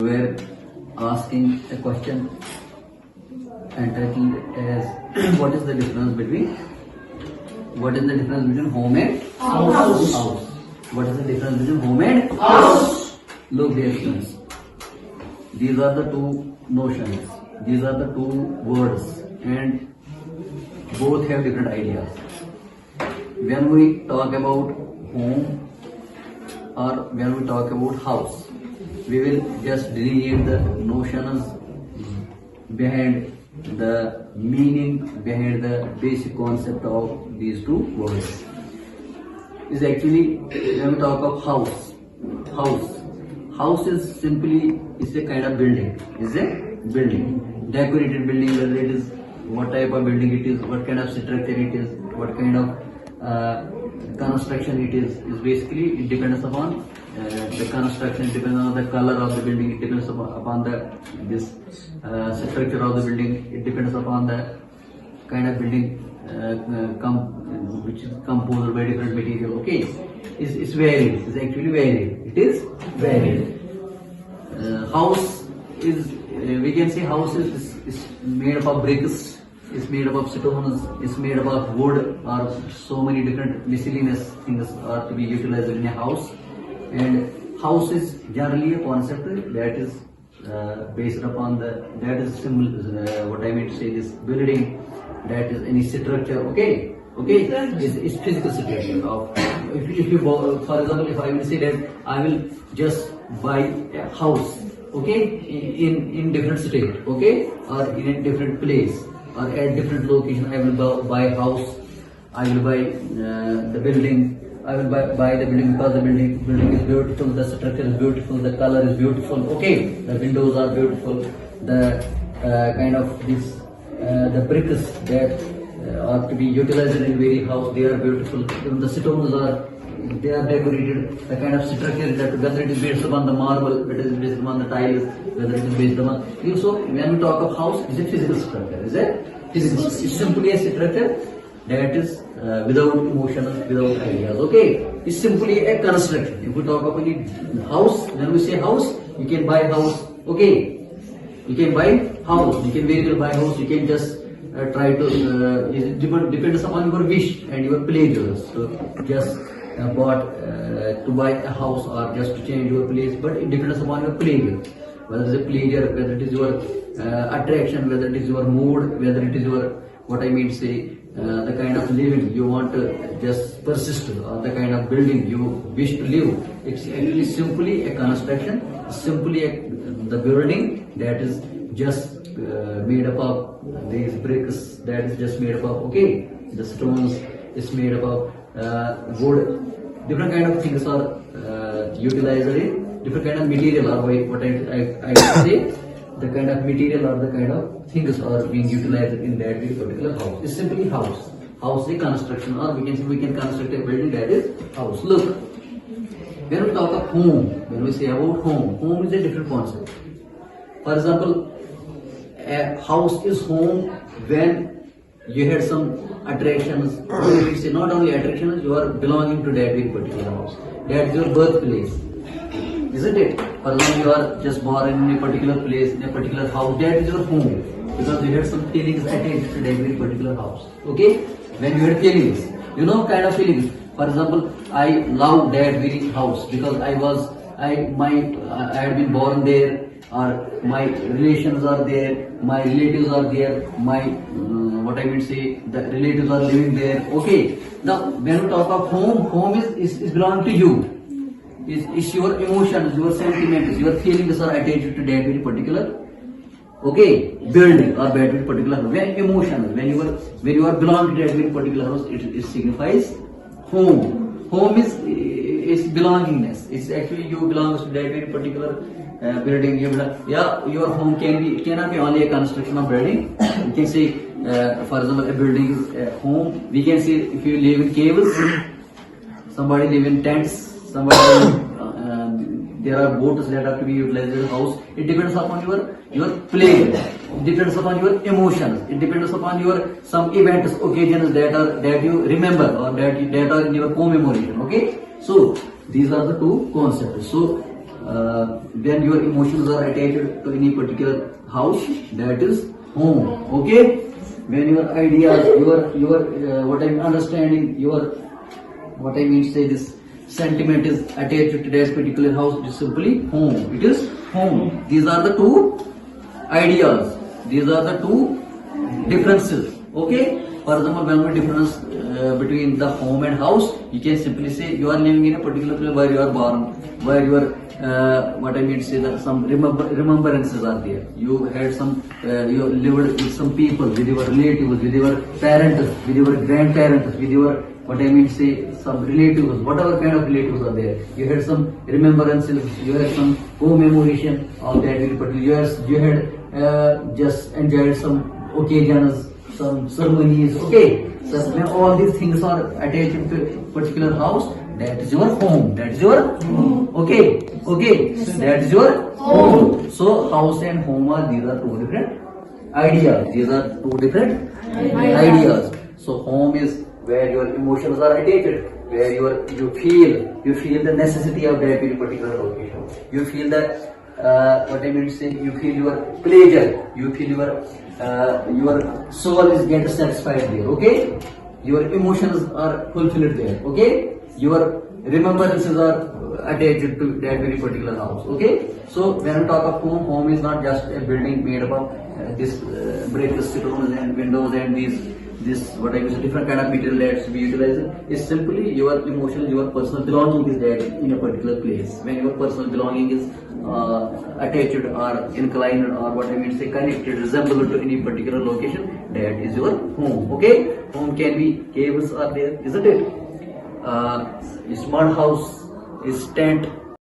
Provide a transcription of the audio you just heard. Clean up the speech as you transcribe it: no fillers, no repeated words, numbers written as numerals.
were asking a question entitled as what is the difference between home and house? What is the difference between home and house? Look, dear students, these are the two notions, these are the two words, and both have different ideas. When we talk about home or when we talk about house, we will just delineate the notions behind the meaning, behind the basic concept of these two words. Is actually when we talk of house is simply is a kind of building, decorated building, whether it is what type of building it is, what kind of structure it is, what kind of construction it is basically it depends upon the construction, it depends on the color of the building, it depends upon the structure of the building, it depends upon the kind of building which is composed by different material. Okay, it's varied, it's actually varied, it is varied. House is, we can say house is made up of bricks, it's made up of stones, it's made up of wood, or so many different miscellaneous things are to be utilized in a house. And house is generally a concept that is based upon that is symbol, what I mean to say is building, that is any structure. Okay, it's physical structure of, if you for example, if I will say that I will just buy a house, okay, in different state, okay, or in a different place or at different location, I will buy a house, I will buy the building, I will buy the building because the building is beautiful, the structure is beautiful, the color is beautiful, okay, the windows are beautiful, the kind of this the bricks that are to be utilized in very house, they are beautiful. Even the stones they are decorated. The kind of structure that whether it is based upon the marble, whether it is based upon the tiles, whether it is based upon. So when we talk of house, is a physical structure. Is it physical? It's simply a structure that is without emotions, without ideas. Okay, it's simply a construction. If we talk about any house, when we say house, you can buy house. Okay. You can buy house, you can very well buy house, you can just try to, it depends upon your wish and your pleasure. So just bought to buy a house or just to change your place, but it depends upon your pleasure. Whether it is a pleasure, whether it is your attraction, whether it is your mood, whether it is your, what I mean to say, the kind of living you want to just persist, or the kind of building you wish to live. It's actually simply a construction, simply the building that is just made up of these bricks, that is just made up of, okay, the stones is made up of wood, different kind of things are utilized in different kind of material, or what I say, the kind of material or the kind of things are being utilized in that particular house. It's simply house. House is construction, or we can construct a building that is house. Look, when we talk of home, when we say about home is a different concept. For example, a house is home when you had some attractions, we say not only attractions, you are belonging to that very particular house. That is your birthplace, isn't it? For example, you are just born in a particular place, in a particular house, that is your home, because you had some feelings attached to that very particular house. Okay? When you had feelings, you know kind of feelings. For example, I love that very house because I had been born there, or my relations are there, my relatives are there, my what I mean to say, the relatives are living there. Okay. Now when we talk of home is belong to you. It's your emotions, your sentiments, your feelings are attached to that very particular, okay, building or that very particular house. When emotions, when you are belong to that very particular house, it signifies home. Home is belongingness. It's actually you belong to that very particular building. Your home cannot be only a construction of building. You can say, for example, a building is a home. We can say if you live in caves, somebody live in tents, somebody there are boats that have to be utilized in the house. It depends upon your pleasure. It depends upon your emotions. It depends upon your some events, occasions that you remember or that are in your commemoration. Okay, so these are the two concepts. So when your emotions are attached to any particular house, that is home. Okay, when your ideas, your what I'm understanding, your what I mean to say, this sentiment is attached to that particular house, it is simply home. It is home. These are the two ideas. These are the two differences. Okay. For example, when we difference between the home and house, you can simply say you are living in a particular place where you are born, where your what I mean to say, that some remembrances are there. You had some, you lived with some people, with your relatives, with your parents, with your grandparents, with your what I mean to say, some relatives, whatever kind of relatives are there. You had some remembrances, you had some commemoration of that very particular. You had just enjoyed some occasions, some ceremonies. Okay, so when all these things are attached to a particular house, that is your home. That is your home. Okay, that is your home. So house and home are, these are two different ideas. These are two different ideas. So home is where your emotions are attached, where you feel the necessity of that very particular location. You feel that what I mean to say, you feel your pleasure, you feel your soul is getting satisfied there. Okay, your emotions are fulfilled there. Okay, your remembrances are attached to that very particular house. Okay, so when we talk of home, home is not just a building made up of this breakfast rooms and windows and this what I mean, different kind of material that's be utilized. It's simply your emotions, your personal belonging is there in a particular place. When your personal belonging is attached or inclined or what I mean to say, connected, resembled to any particular location, that is your home. Okay, home can be caves are there, isn't it? A small house, is tent,